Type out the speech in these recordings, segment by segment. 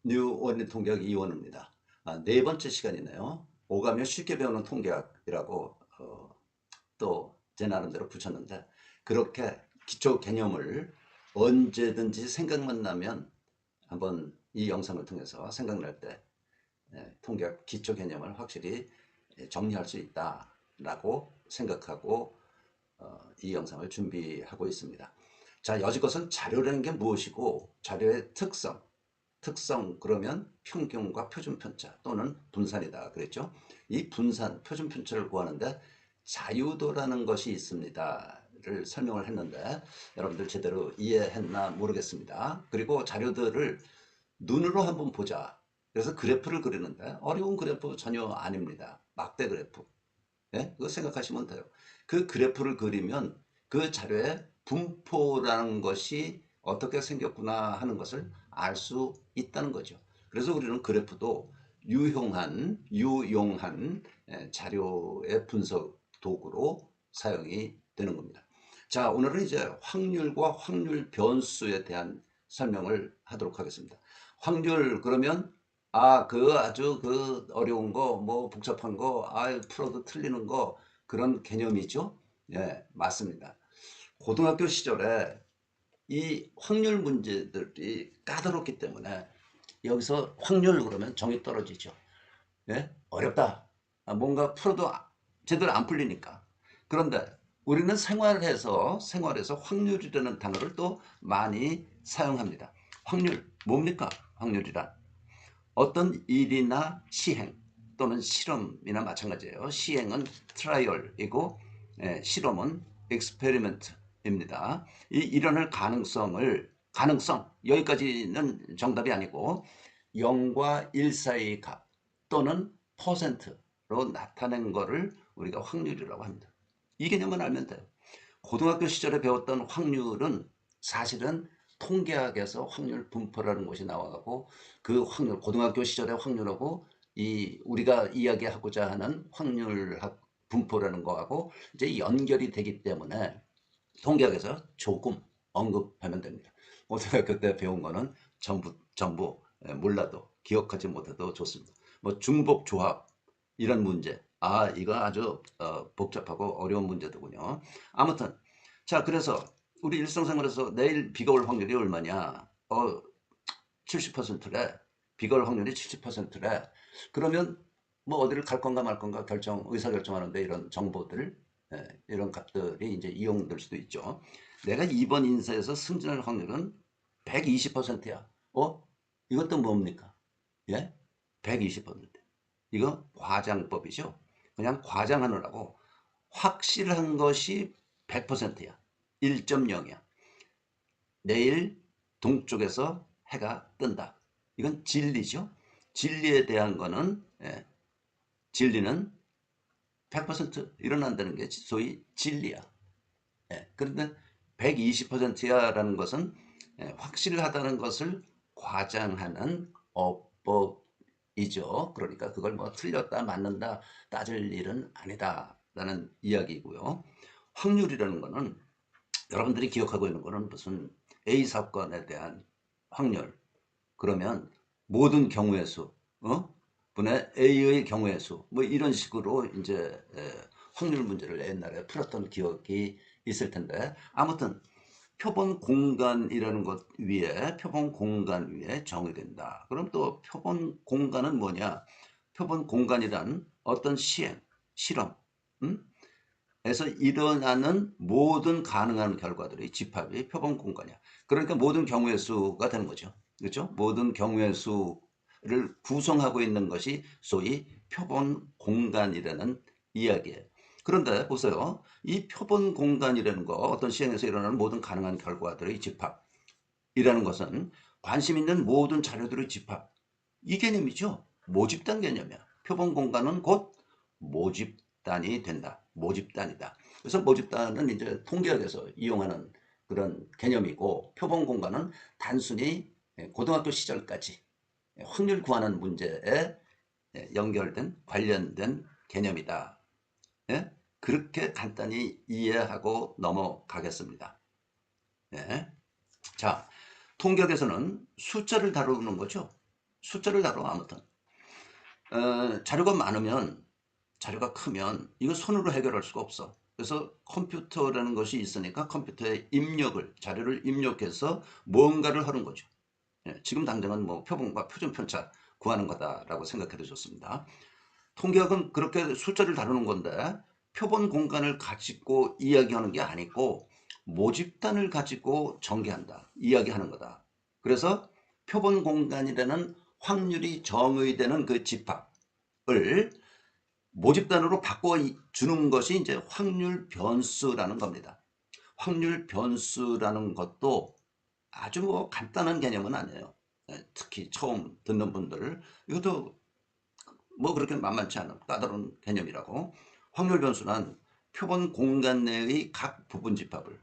뉴 원리 통계학 이원우입니다. 네 번째 시간이네요. 오가며 쉽게 배우는 통계학이라고 또 제 나름대로 붙였는데, 그렇게 기초 개념을 언제든지 생각만 나면 한번 이 영상을 통해서 생각날 때 통계학 기초 개념을 확실히 정리할 수 있다라고 생각하고 이 영상을 준비하고 있습니다. 자, 여지것은 자료라는 게 무엇이고 자료의 특성 그러면 평균과 표준편차 또는 분산이다 그랬죠. 이 분산, 표준편차를 구하는데 자유도라는 것이 있습니다를 설명을 했는데 여러분들 제대로 이해했나 모르겠습니다. 그리고 자료들을 눈으로 한번 보자. 그래서 그래프를 그리는데 어려운 그래프 전혀 아닙니다. 막대 그래프. 예? 그거 생각하시면 돼요. 그 그래프를 그리면 그 자료의 분포라는 것이 어떻게 생겼구나 하는 것을 알 수 있다는 거죠. 그래서 우리는 그래프도 유용한 자료의 분석 도구로 사용이 되는 겁니다. 자, 오늘은 이제 확률과 확률 변수에 대한 설명을 하도록 하겠습니다. 확률 그러면 그 아주 그 어려운 거, 뭐 복잡한 거, 풀어도 틀리는 거 그런 개념이죠. 예, 맞습니다. 고등학교 시절에 이 확률 문제들이 까다롭기 때문에 여기서 확률 그러면 정이 떨어지죠. 예? 어렵다. 뭔가 풀어도 제대로 안 풀리니까. 그런데 우리는 생활에서 확률이라는 단어를 또 많이 사용합니다. 확률, 뭡니까? 확률이란 어떤 일이나 시행 또는 실험이나 마찬가지예요. 시행은 트라이얼이고 실험은 익스페리먼트입니다. 이 일어날 가능성 여기까지는 정답이 아니고 0과 1 사이의 값 또는 퍼센트로 나타낸 거를 우리가 확률이라고 합니다. 이 개념만 알면 돼요. 고등학교 시절에 배웠던 확률은 사실은 통계학에서 확률 분포라는 것이 나와가고 그 확률, 고등학교 시절의 확률하고 이 우리가 이야기하고자 하는 확률학 분포라는 거하고 이제 연결이 되기 때문에 통계학에서 조금 언급하면 됩니다. 고등학교 때 배운 거는 전부 몰라도 기억하지 못해도 좋습니다. 뭐 중복 조합 이런 문제. 이거 아주 복잡하고 어려운 문제더군요. 아무튼 자, 그래서 우리 일상생활에서 내일 비가 올 확률이 얼마냐? 70%래. 비가 올 확률이 70%래. 그러면 뭐 어디를 갈 건가 말 건가 의사결정하는데 이런 정보들, 이런 값들이 이제 이용될 수도 있죠. 내가 이번 인사에서 승진할 확률은 120%야. 이것도 뭡니까? 예? 120%. 이거 과장법이죠. 그냥 과장하느라고 확실한 것이 100%야. 1.0이야. 내일 동쪽에서 해가 뜬다. 이건 진리죠. 진리에 대한 거는 진리는 100% 일어난다는 게 소위 진리야. 그런데 120%야라는 것은 확실하다는 것을 과장하는 어법이죠. 그러니까 그걸 뭐 틀렸다 맞는다 따질 일은 아니다라는 이야기고요. 확률이라는 것은 여러분들이 기억하고 있는 것은 무슨 A 사건에 대한 확률 그러면 모든 경우의 수 분의 A의 경우의 수 뭐 이런 식으로 이제 확률 문제를 옛날에 풀었던 기억이 있을 텐데 아무튼 표본 공간 위에 정의된다. 그럼 또 표본 공간은 뭐냐? 표본 공간이란 어떤 실험, 에서 일어나는 모든 가능한 결과들의 집합이 표본 공간이야. 그러니까 모든 경우의 수가 되는 거죠. 그렇죠? 모든 경우의 수를 구성하고 있는 것이 소위 표본 공간이라는 이야기예요. 그런데 보세요. 이 표본 공간이라는 거, 어떤 시행에서 일어나는 모든 가능한 결과들의 집합이라는 것은 관심 있는 모든 자료들의 집합. 이 개념이죠. 모집단 개념이야. 표본 공간은 곧 모집단이 된다. 모집단이다. 그래서 모집단은 이제 통계학에서 이용하는 그런 개념이고 표본 공간은 단순히 고등학교 시절까지 확률 구하는 문제에 연결된 관련된 개념이다. 예? 그렇게 간단히 이해하고 넘어가겠습니다. 예. 자, 통계학에서는 숫자를 다루는 거죠. 숫자를 다뤄. 아무튼 자료가 많으면, 자료가 크면 이거 손으로 해결할 수가 없어. 그래서 컴퓨터라는 것이 있으니까 컴퓨터에 입력을, 자료를 입력해서 뭔가를 하는 거죠. 예, 지금 당장은 뭐 표본과 표준 편차 구하는 거다라고 생각해도 좋습니다. 통계학은 그렇게 숫자를 다루는 건데, 표본 공간을 가지고 이야기하는 게 아니고 모집단을 가지고 전개한다, 이야기하는 거다. 그래서 표본 공간이라는 확률이 정의되는 그 집합을 모집단으로 바꿔주는 것이 이제 확률 변수라는 겁니다. 확률 변수라는 것도 아주 뭐 간단한 개념은 아니에요. 특히 처음 듣는 분들, 이것도 뭐 그렇게 만만치 않은 까다로운 개념이라고. 확률 변수는 표본 공간 내의 각 부분 집합을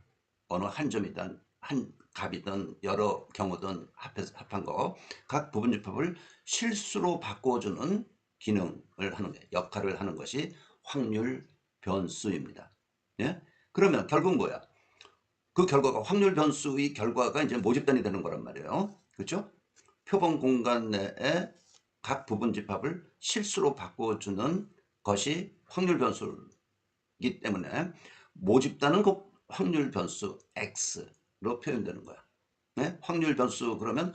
어느 한 점이든 한 값이든 여러 경우든 합한 거, 각 부분 집합을 실수로 바꿔주는 기능을 하는 게, 역할을 하는 것이 확률 변수입니다. 예? 그러면 결국 뭐야? 그 결과가, 확률 변수의 결과가 이제 모집단이 되는 거란 말이에요. 그렇죠? 표본 공간 내에 각 부분 집합을 실수로 바꿔주는 것이 확률 변수이기 때문에 모집단은 꼭 확률 변수 X로 표현되는 거야. 네? 확률 변수 그러면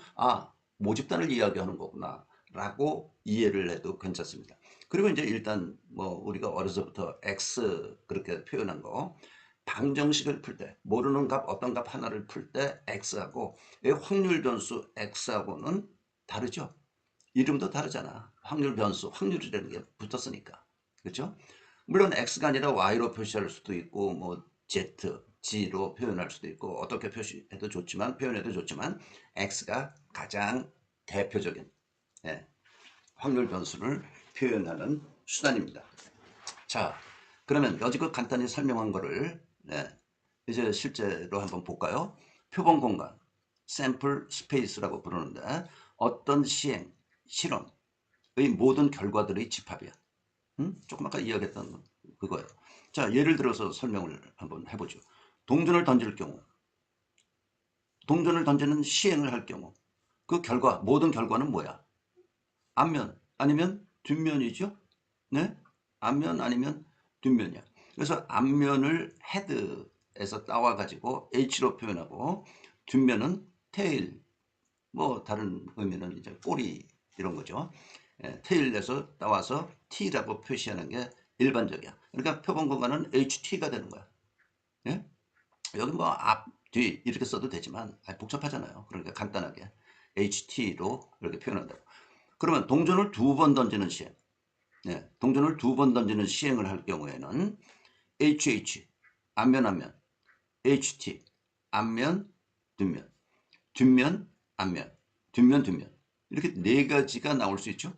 모집단을 이야기하는 거구나 라고 이해를 해도 괜찮습니다. 그리고 이제 일단 뭐 우리가 어려서부터 X 그렇게 표현한 거, 방정식을 풀 때, 모르는 값 어떤 값 하나를 풀 때 X하고 이 확률 변수 X하고는 다르죠. 이름도 다르잖아. 확률 변수, 확률이라는 게 붙었으니까. 그렇죠? 물론 X가 아니라 Y로 표시할 수도 있고 뭐 Z, G로 표현할 수도 있고 어떻게 표시해도 좋지만, 표현해도 좋지만 X가 가장 대표적인, 예, 확률 변수를 표현하는 수단입니다. 자, 그러면 여지껏 간단히 설명한 거를, 이제 실제로 한번 볼까요? 표본 공간, 샘플 스페이스라고 부르는데, 어떤 시행, 실험의 모든 결과들의 집합이야. 조금 아까 이야기했던 그거예요. 자, 예를 들어서 설명을 한번 해보죠. 동전을 던질 경우, 동전을 던지는 시행을 할 경우, 그 결과, 모든 결과는 뭐야? 앞면 아니면 뒷면이죠? 네? 앞면 아니면 뒷면이야. 그래서 앞면을 헤드에서 따와가지고 H로 표현하고, 뒷면은 테일, 뭐 다른 의미는 이제 꼬리 이런 거죠. 테일에서 따와서 T라고 표시하는 게 일반적이야. 그러니까 표본 공간은 HT가 되는 거야. 예? 여기 뭐 앞, 뒤 이렇게 써도 되지만 복잡하잖아요. 그러니까 간단하게 HT로 이렇게 표현한다고. 그러면 동전을 두 번 던지는 시행. 동전을 두 번 던지는 시행을 할 경우에는 HH, 앞면 앞면, HT, 앞면 뒷면, 뒷면 앞면, 뒷면 뒷면, 이렇게 네 가지가 나올 수 있죠.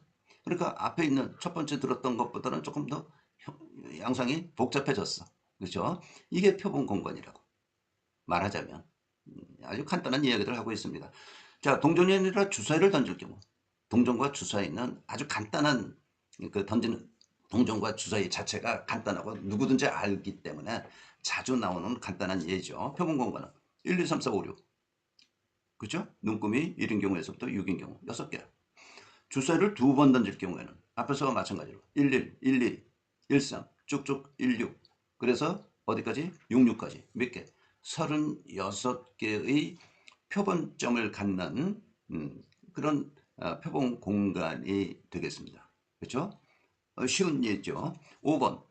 그러니까 앞에 있는 첫 번째 들었던 것보다는 조금 더 양상이 복잡해졌어. 그렇죠? 이게 표본 공간이라고 말하자면, 아주 간단한 이야기를 하고 있습니다. 자, 동전이 아니라 주사위를 던질 경우, 동전과 주사위는 아주 간단한, 그 던지는 동전과 주사위 자체가 간단하고 누구든지 알기 때문에 자주 나오는 간단한 예죠. 표본 공간은 1, 2, 3, 4, 5, 6. 그죠? 눈금이 1인 경우에서부터 6인 경우 6개. 주사위를 두 번 던질 경우에는 앞에서와 마찬가지로 11, 12, 13, 쭉쭉 16. 그래서 어디까지? 66까지. 몇 개? 36개의 표본점을 갖는 그런 표본 공간이 되겠습니다. 그렇죠? 쉬운 예죠. 5번.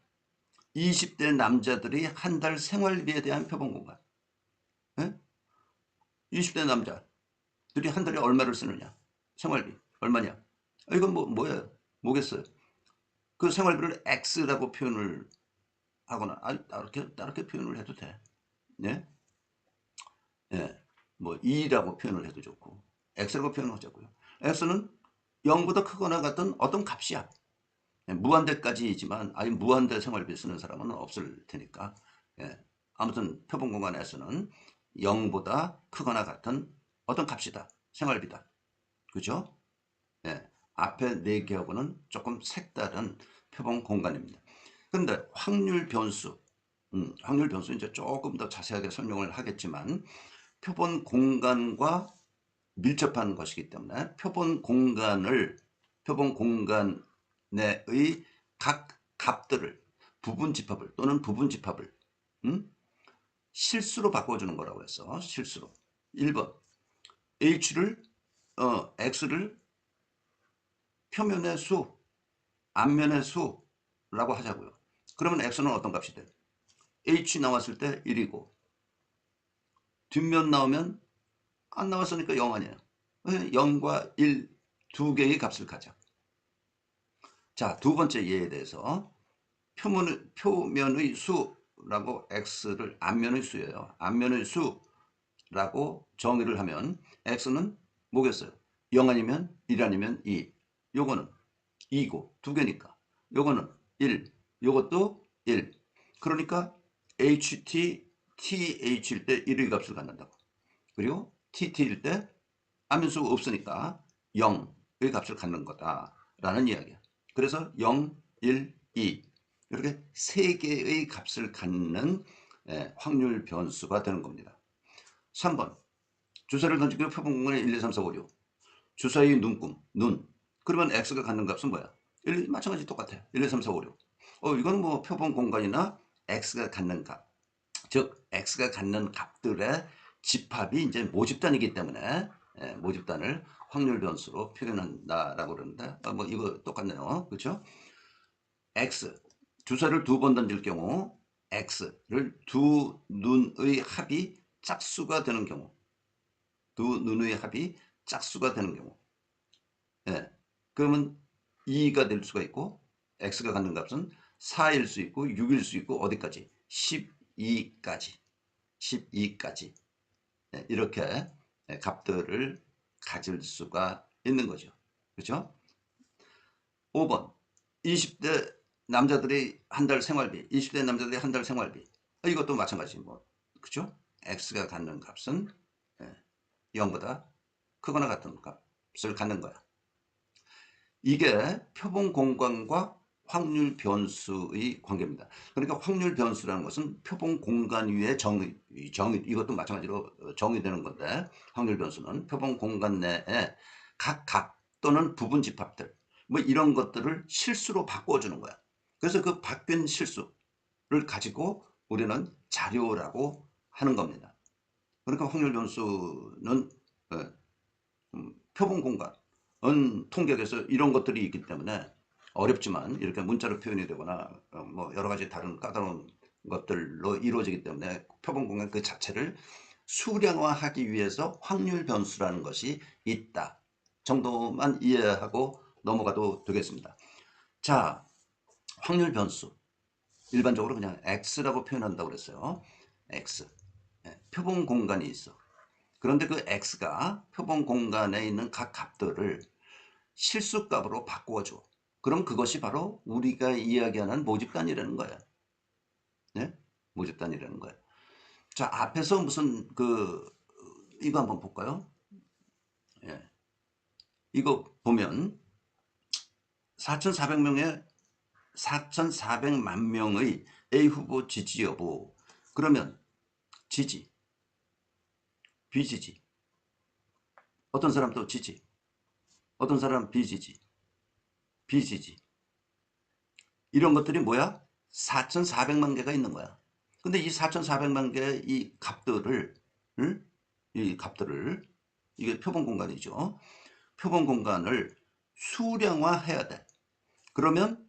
20대 남자들이 한 달 생활비에 대한 표본 공간. 예? 20대 남자들이 한 달에 얼마를 쓰느냐? 생활비 얼마냐? 이건 뭐예요? 뭐겠어요? 그 생활비를 X라고 표현을 하거나, 다르게 표현을 해도 돼. 네? 예. 뭐 2라고 표현을 해도 좋고, X라고 표현하자고요. X는 0보다 크거나 같은 어떤 값이야. 무한대까지이지만, 아니 무한대 생활비 쓰는 사람은 없을 테니까. 예. 아무튼 표본 공간에서는 0보다 크거나 같은 어떤 값이다. 생활비다. 그죠? 예. 앞에 네 개하고는 조금 색다른 표본 공간입니다. 그런데 확률 변수, 확률 변수 이제 조금 더 자세하게 설명을 하겠지만, 표본 공간과 밀접한 것이기 때문에 표본 공간 내의 각 값들을 부분집합을 또는 부분집합을 실수로 바꿔주는 거라고 했어. 실수로. 1번 x를 표면의 수, 앞면의 수라고 하자고요. 그러면 x는 어떤 값이 돼? h 나왔을 때 1이고 뒷면 나오면 안 나왔으니까 0 아니에요. 0과 1 두 개의 값을 가져. 자, 두 번째 예에 대해서 표면의 수라고 x를 앞면의 수예요. 앞면의 수라고 정의를 하면 x는 뭐겠어요? 0 아니면 1 아니면 2. 요거는 2고 두 개니까. 요거는 1. 요것도 1. 그러니까 ht, th일 때 1의 값을 갖는다고. 그리고 tt일 때 앞면수가 없으니까 0의 값을 갖는 거다라는 이야기야. 그래서 0, 1, 2 이렇게 세 개의 값을 갖는 확률 변수가 되는 겁니다. 3번 주사를 던지고 표본 공간에 1, 2, 3, 4, 5, 6 주사의 눈 그러면 x가 갖는 값은 뭐야? 1, 마찬가지 똑같아요. 1, 2, 3, 4, 5, 6 이건 뭐 표본 공간이나 x가 갖는 값, 즉 x가 갖는 값들의 집합이 이제 모집단이기 때문에 모집단을 확률 변수로 표현한다라고 그러는데 뭐 이거 똑같네요. 그렇죠? x 주사를 두 번 던질 경우 x를 두 눈의 합이 짝수가 되는 경우 두 눈의 합이 짝수가 되는 경우 그러면 2가 될 수가 있고 x가 갖는 값은 4일 수 있고 6일 수 있고 어디까지? 12까지 이렇게 값들을 가질 수가 있는 거죠. 그렇죠? 5번 20대 남자들이 한 달 생활비 20대 남자들이 한 달 생활비 이것도 마찬가지 뭐 그렇죠? x가 갖는 값은 0보다 크거나 같은 값을 갖는 거야. 이게 표본 공간과 확률 변수의 관계입니다. 그러니까 확률 변수라는 것은 표본 공간 위에 정의 이것도 마찬가지로 정의되는 건데 확률 변수는 표본 공간 내에 각 값 또는 부분 집합들 뭐 이런 것들을 실수로 바꿔주는 거야. 그래서 그 바뀐 실수를 가지고 우리는 자료라고 하는 겁니다. 그러니까 확률 변수는 표본 공간 통계에서 이런 것들이 있기 때문에 어렵지만 이렇게 문자로 표현이 되거나 뭐 여러 가지 다른 까다로운 것들로 이루어지기 때문에 표본 공간 그 자체를 수량화하기 위해서 확률 변수라는 것이 있다 정도만 이해하고 넘어가도 되겠습니다. 자, 확률 변수 일반적으로 그냥 x라고 표현한다고 그랬어요. x 표본 공간이 있어. 그런데 그 x가 표본 공간에 있는 각 값들을 실수값으로 바꿔줘. 그럼 그것이 바로 우리가 이야기하는 모집단이라는 거야. 네? 모집단이라는 거야. 자, 앞에서 무슨 이거 한번 볼까요? 예. 이거 보면 4,400만 명의 A 후보 지지 여부. 그러면 지지, 비지지. 어떤 사람도 지지, 어떤 사람 비지지, 비지지. 이런 것들이 뭐야? 4,400만 개가 있는 거야. 근데 이 4,400만 개의 이 값들을 이게 표본 공간이죠. 표본 공간을 수량화해야 돼. 그러면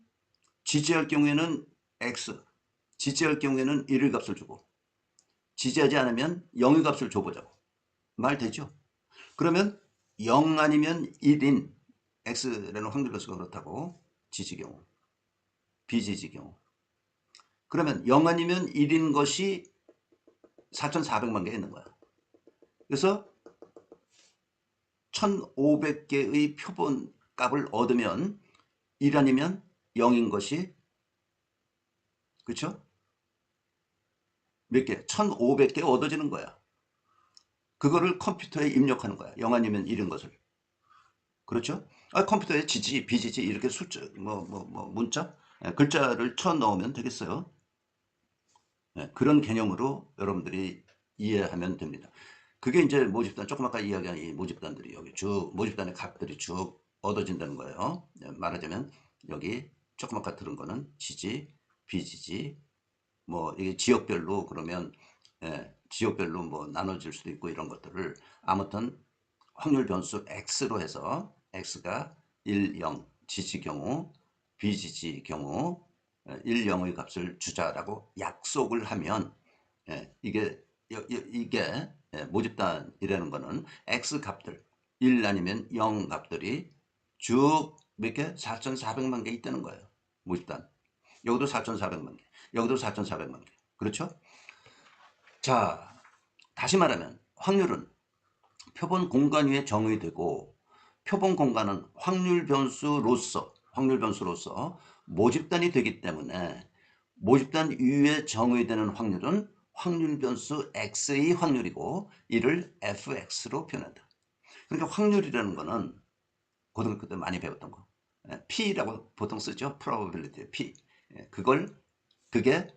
지지할 경우에는 x, 지지할 경우에는 1의 값을 주고 지지하지 않으면 0의 값을 줘보자고. 말 되죠? 그러면 0 아니면 1인 x라는 확률 변수가 그렇다고 지지 경우, 비지지 경우. 그러면 0 아니면 1인 것이 4,400만 개 있는 거야. 그래서 1,500개의 표본 값을 얻으면 1 아니면 0인 것이 그렇죠? 몇 개? 1,500개 얻어지는 거야. 그거를 컴퓨터에 입력하는 거야. 0 아니면 1인 것을. 그렇죠? 컴퓨터에 지지, 비지지 이렇게 숫자, 문자, 글자를 쳐 넣으면 되겠어요. 그런 개념으로 여러분들이 이해하면 됩니다. 그게 이제 모집단, 조금 아까 이야기한 이 모집단들이 여기 쭉, 모집단의 값들이 쭉 얻어진다는 거예요. 말하자면 여기 조금 아까 들은 거는 지지, 비지지, 뭐 이게 지역별로 그러면 지역별로 뭐 나눠질 수도 있고 이런 것들을 아무튼 확률 변수 x로 해서 x가 1, 0 지지 경우 비지지 경우 1, 0의 값을 주자라고 약속을 하면 이게 이게 모집단이라는 거는 x 값들 1 아니면 0 값들이 쭉 이렇게 4,400만 개 있다는 거예요. 모집단. 여기도 4,400만 개, 여기도 4,400만 개. 그렇죠? 자, 다시 말하면 확률은 표본 공간 위에 정의되고 표본 공간은 확률 변수로서 모집단이 되기 때문에 모집단 위에 정의되는 확률은 확률 변수 x의 확률이고 이를 fx로 표현한다. 그러니까 확률이라는 거는 고등학교 때 많이 배웠던 거. P라고 보통 쓰죠. probability, P. 그게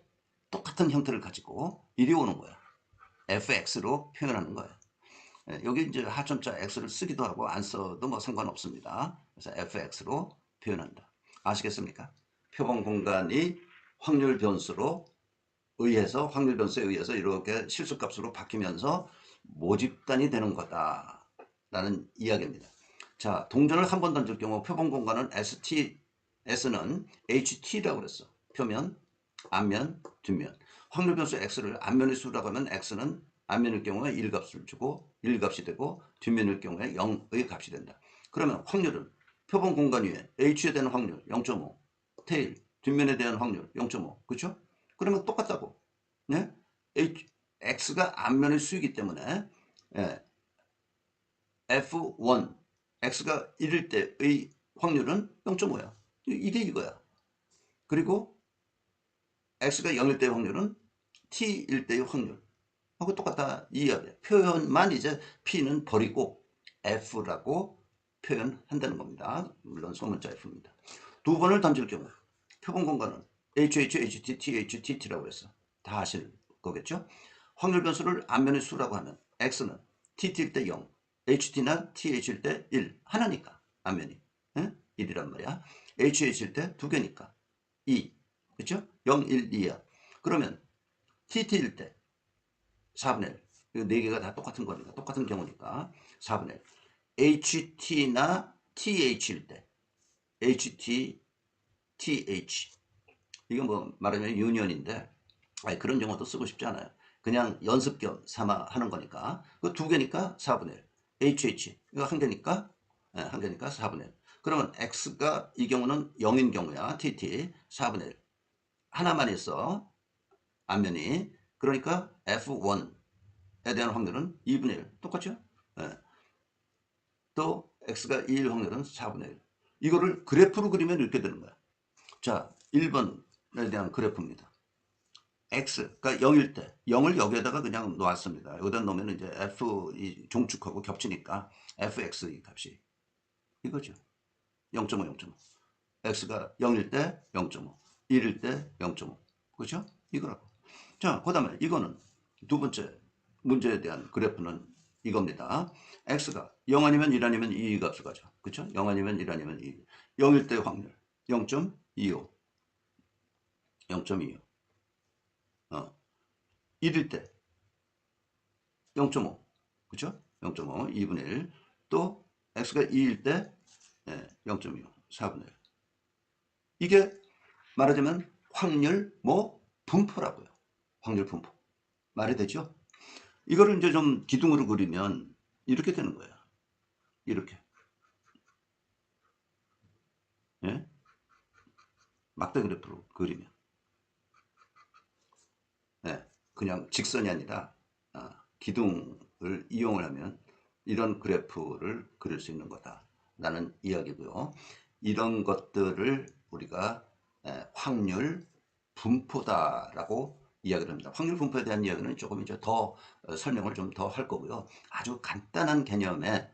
똑같은 형태를 가지고 이리 오는 거야. fx로 표현하는 거예요. 여기 이제 하천자 x를 쓰기도 하고 안 써도 뭐 상관없습니다. 그래서 fx로 표현한다. 아시겠습니까? 표본 공간이 확률 변수로 확률 변수에 의해서 이렇게 실수값으로 바뀌면서 모집단이 되는 거다라는 이야기입니다. 자, 동전을 한 번 던질 경우 표본 공간은 S는 HT라고 그랬어. 표면, 앞면, 뒷면. 확률 변수 X를 앞면의 수라고 하면 X는 앞면일 경우에 1값을 주고 1값이 되고 뒷면일 경우에 0의 값이 된다. 그러면 확률은 표본 공간 위에 H에 대한 확률 0.5, 테일, 뒷면에 대한 확률 0.5. 그렇죠? 그러면 똑같다고. 네? X가 앞면의 수이기 때문에 F1, X가 1일 때의 확률은 0.5야. 이게 이거야. 그리고 X가 0일 때의 확률은 T일 때의 확률. 하고 똑같다. 이 이야기야. 표현만 이제 P는 버리고 F라고 표현한다는 겁니다. 물론 소문자 F입니다. 두 번을 던질 경우 표본 공간은 HHHT, THTT라고 해서 다 아실 거겠죠? 확률 변수를 앞면의 수라고 하면 X는 TT일 때 0, HT나 TH일 때 1. 하나니까 앞면이 1이란 말이야. HH일 때 두 개니까 2. 그렇죠? 0, 1, 2야. 그러면 TT일 때 4분의 1. 네 개가 다 똑같은 거니까 똑같은 경우니까 4분의 1. HT나 TH일 때 HT, TH 이거 뭐 말하자면 유니언인데 그런 용어도 쓰고 싶지 않아요. 그냥 연습 겸 삼아 하는 거니까 그 두 개니까 4분의 1. HH 이거 한 개니까 한 개니까 4분의 1. 그러면 X가 이 경우는 0인 경우야. TT 4분의 1. 하나만 있어. 앞면이. 그러니까 F1에 대한 확률은 2분의 1. 똑같죠? 또 X가 2일 확률은 4분의 1. 이거를 그래프로 그리면 이렇게 되는 거야. 자, 1번에 대한 그래프입니다. X가 0일 때 0을 여기에다가 그냥 놓았습니다. 여기다 놓으면 이제 F 이 종축하고 겹치니까 fx의 값이 이거죠. 0.5, 0.5. X가 0일 때 0.5, 1일 때 0.5. 그렇죠? 이거라고. 자, 그 다음에 이거는 두 번째 문제에 대한 그래프는 이겁니다. X가 0 아니면 1 아니면 2 값을 가져. 그렇죠? 0 아니면 1 아니면 2. 0일 때 확률 0.25. 0.25. 1일 때 0.5. 그죠? 0.5, 2분의 1. 또 x가 2일 때 0.25, 4분의 1. 이게 말하자면 확률 분포라고요. 확률 분포. 말이 되죠? 이거를 이제 좀 기둥으로 그리면 이렇게 되는 거예요. 이렇게. 예? 막대 그래프로 그리면. 그냥 직선이 아니라 기둥을 이용을 하면 이런 그래프를 그릴 수 있는 거다라는 이야기고요. 이런 것들을 우리가 확률 분포다라고 이야기를 합니다. 확률 분포에 대한 이야기는 조금 이제 더 설명을 좀 더 할 거고요. 아주 간단한 개념의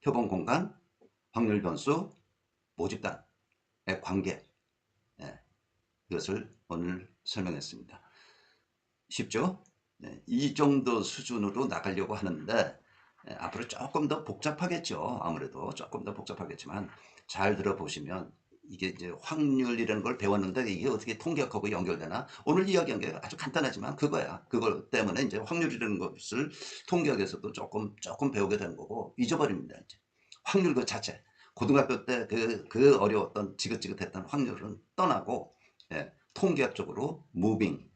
표본 공간, 확률 변수, 모집단의 관계 이것을 오늘 설명했습니다. 쉽죠? 네, 이 정도 수준으로 나가려고 하는데 앞으로 조금 더 복잡하겠죠. 아무래도 조금 더 복잡하겠지만 잘 들어보시면 이게 이제 확률이라는 걸 배웠는데 이게 어떻게 통계학하고 연결되나? 오늘 이야기한 게 아주 간단하지만 그거야. 그걸 때문에 이제 확률이라는 것을 통계학에서도 조금 배우게 되는 거고 잊어버립니다. 이제 확률 그 자체. 고등학교 때 그 어려웠던 지긋지긋했던 확률은 떠나고 통계학적으로 무빙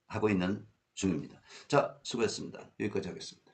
하고 있는 중입니다. 자, 수고했습니다. 여기까지 하겠습니다.